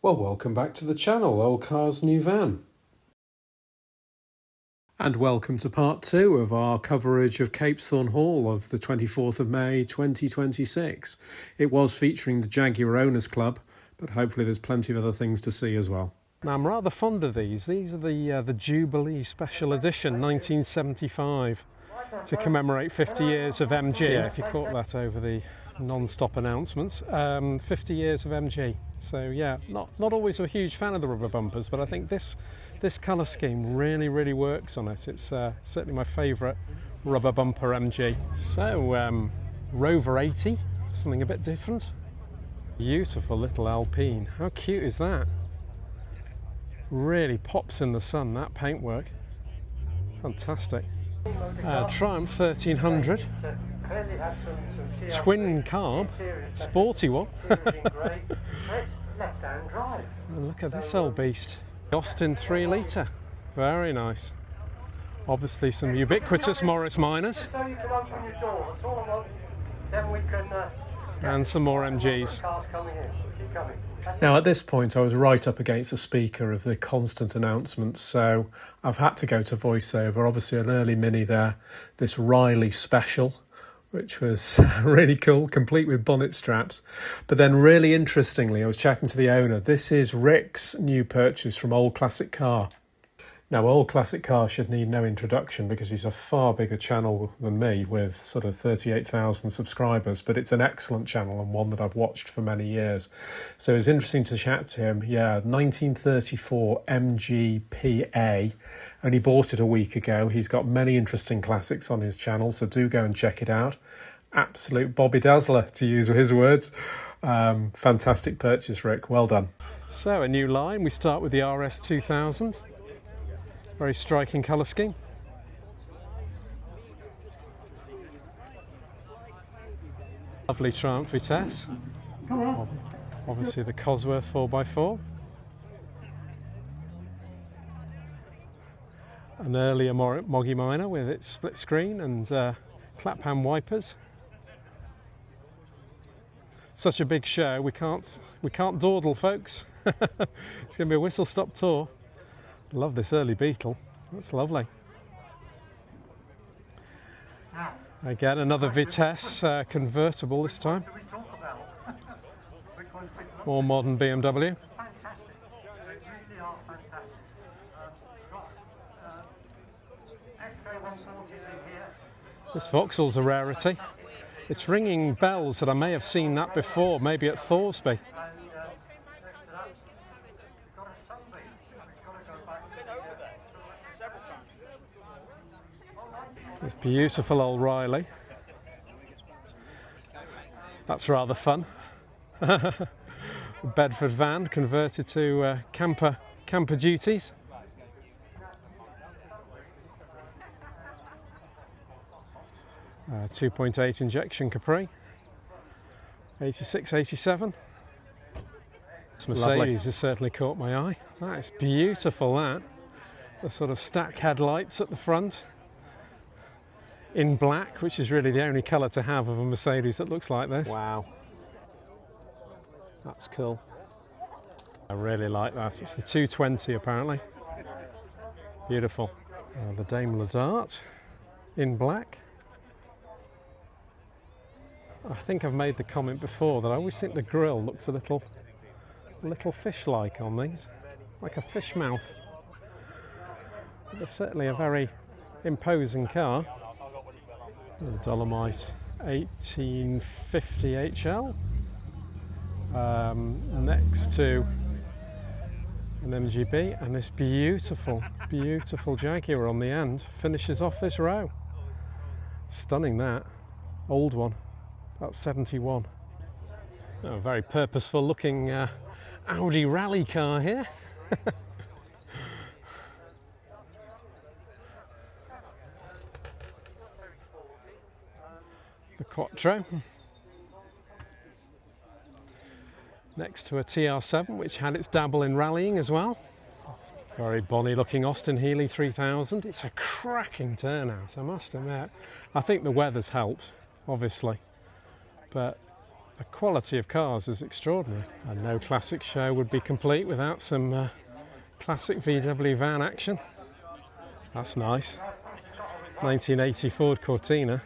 Well, welcome back to the channel, Old Cars New Van. And welcome to part 2 of our coverage of Capesthorne Hall of the 24th of May 2026. It was featuring the Jaguar Owners Club, but hopefully there's plenty of other things to see as well. Now, I'm rather fond of these. These are the Jubilee Special Edition 1975 to commemorate 50 years of MG. So, yeah, if you caught that over the non-stop announcements, 50 years of MG. So yeah, not always a huge fan of the rubber bumpers, but I think this colour scheme really works on it. It's certainly my favourite rubber bumper MG. So Rover 80, something a bit different. Beautiful little Alpine. How cute is that? Really pops in the sun, that paintwork. Fantastic. Triumph 1300. Twin carb, sporty one. And look at this old beast. Austin 3 litre, very nice. Obviously some ubiquitous Morris Minors. And some more MGs. Now at this point I was right up against the speaker of the constant announcements, so I've had to go to voiceover. Obviously an early Mini there, this Riley Special, which was really cool, complete with bonnet straps. But then really interestingly, I was chatting to the owner. This is Rick's new purchase from OldClassicCar. Now, OldClassicCar should need no introduction because he's a far bigger channel than me with sort of 38,000 subscribers, but it's an excellent channel and one that I've watched for many years. So it was interesting to chat to him. Yeah, 1934 MGPA. Only bought it a week ago. He's got many interesting classics on his channel, so do go and check it out. Absolute BobbyDazzler, to use his words. Fantastic purchase, Rick. Well done. So a new line. We start with the RS 2000. Very striking colour scheme. Lovely Triumph Vitesse. Obviously the Cosworth 4x4. An earlier Moggy Minor with its split screen and clap hand wipers. Such a big show, we can't dawdle, folks. It's going to be a whistle-stop tour. Love this early Beetle, that's lovely. Again, another Vitesse convertible this time. More modern BMW. This Vauxhall's a rarity. It's ringing bells that I may have seen that before, maybe at Thorsby. This beautiful old Riley. That's rather fun. Bedford van converted to camper duties. 2.8 injection Capri. 86, 87. This Mercedes has certainly caught my eye. That is beautiful, that. The sort of stack headlights at the front. In black, which is really the only colour to have of a Mercedes that looks like this. Wow. That's cool. I really like that. It's the 220 apparently. Beautiful. The Daimler Dart in black. I think I've made the comment before that I always think the grille looks a little fish-like on these, like a fish mouth. But it's certainly a very imposing car. The Dolomite 1850 HL. Next to an MGB, and this beautiful Jaguar on the end finishes off this row. Stunning, that. Old one. About 71. Oh, a very purposeful looking Audi rally car here. The Quattro. Next to a TR7 which had its dabble in rallying as well. Very bonny looking Austin Healey 3000. It's a cracking turnout, I must admit. I think the weather's helped, obviously. But The quality of cars is extraordinary, and no classic show would be complete without some classic VW van action. That's nice. 1980 Ford Cortina.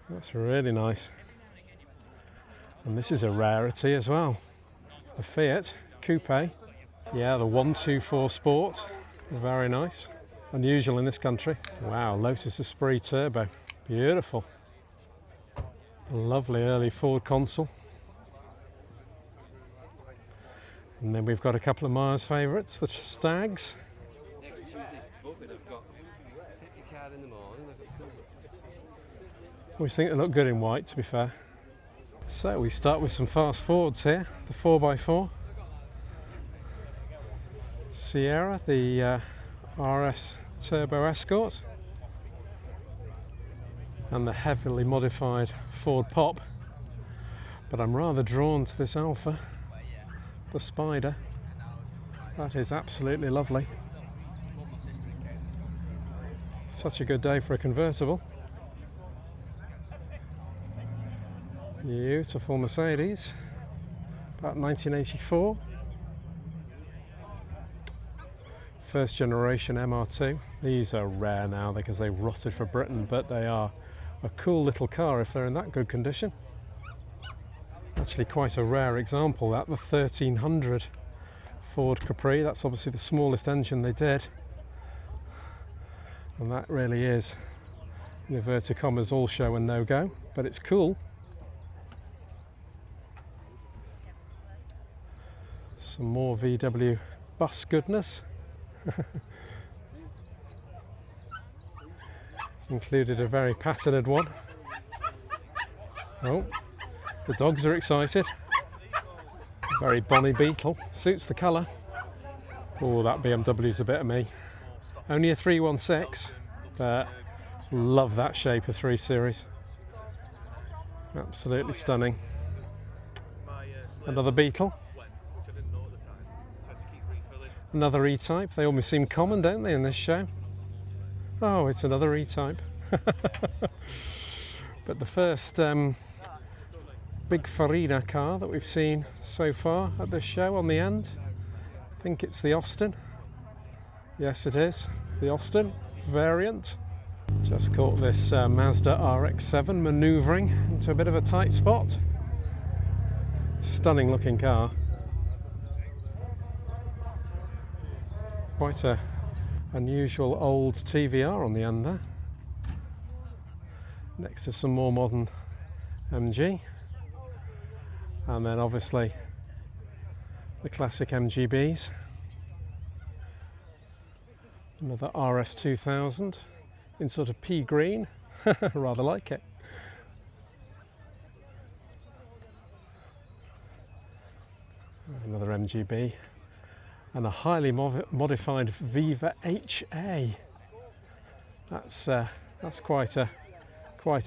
That's really nice. And this is a rarity as well. The Fiat Coupe. Yeah, the 124 Sport. Very nice. Unusual in this country. Wow, Lotus Esprit Turbo. Beautiful. A lovely early Ford console. And then we've got a couple of Myers favourites, the Stags. I always think they look good in white, to be fair. So we start with some fast Fords here. The 4x4. Sierra, the RS Turbo Escort. And the heavily modified Ford Pop. But I'm rather drawn to this Alpha, the Spider. That is absolutely lovely. Such a good day for a convertible. Beautiful Mercedes, about 1984. First generation MR2. These are rare now because they rotted for Britain, but they are a cool little car if they're in that good condition. Actually quite a rare example, that the 1300 Ford Capri. That's obviously the smallest engine they did, and that really is, in inverted commas, all show and no go, but it's cool. Some more VW bus goodness. Included a very patterned one. Oh, the dogs are excited. Very Bonnie Beetle. Suits the colour. Oh, that BMW's a bit of me. Only a 316, but love that shape of 3 Series. Absolutely stunning. Another Beetle. Another E-Type. They almost seem common, don't they, in this show? Oh, it's another E-Type. But the first big Farina car that we've seen so far at this show on the end. I think it's the Austin. Yes, it is. The Austin variant. Just caught this Mazda RX-7 manoeuvring into a bit of a tight spot. Stunning looking car. Quite a unusual old TVR on the end there. Next to some more modern MG. And then obviously the classic MGBs. Another RS2000 in sort of pea green. Rather like it. Another MGB. And a highly modified Viva HA. That's quite a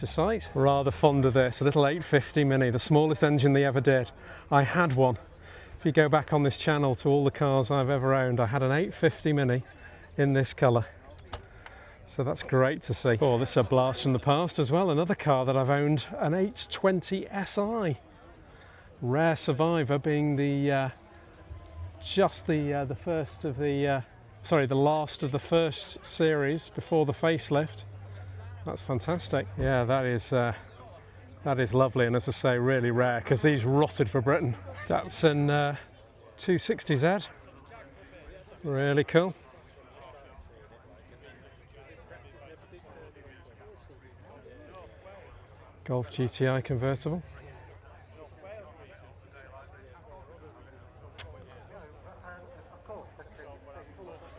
sight. Rather fond of this, a little 850 Mini, the smallest engine they ever did. I had one. If you go back on this channel to all the cars I've ever owned, I had an 850 Mini in this colour. So that's great to see. Oh, this is a blast from the past as well. Another car that I've owned, an 820 SI. Rare survivor, being the the first of the the last of the first series before the facelift. That's fantastic. Yeah, that is lovely, and as I say, really rare because these rotted for Britain. Datsun 260Z, really cool. Golf GTI convertible.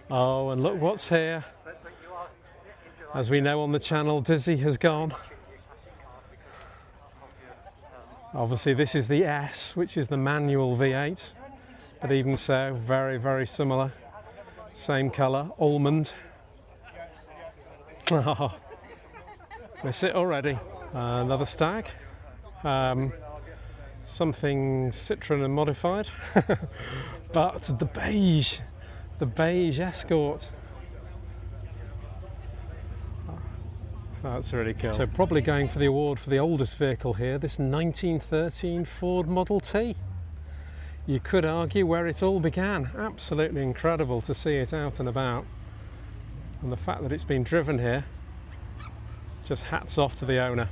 Oh, and look what's here. As we know on the channel, Dizzy has gone. Obviously this is the S, which is the manual V8, but even so, very, very similar. Same colour, almond. Oh, miss it already. Another Stag. Something Citroen and modified. But the beige Escort. That's really cool. So probably going for the award for the oldest vehicle here, this 1913 Ford Model T. You could argue where it all began. Absolutely incredible to see it out and about. And the fact that it's been driven here, just hats off to the owner.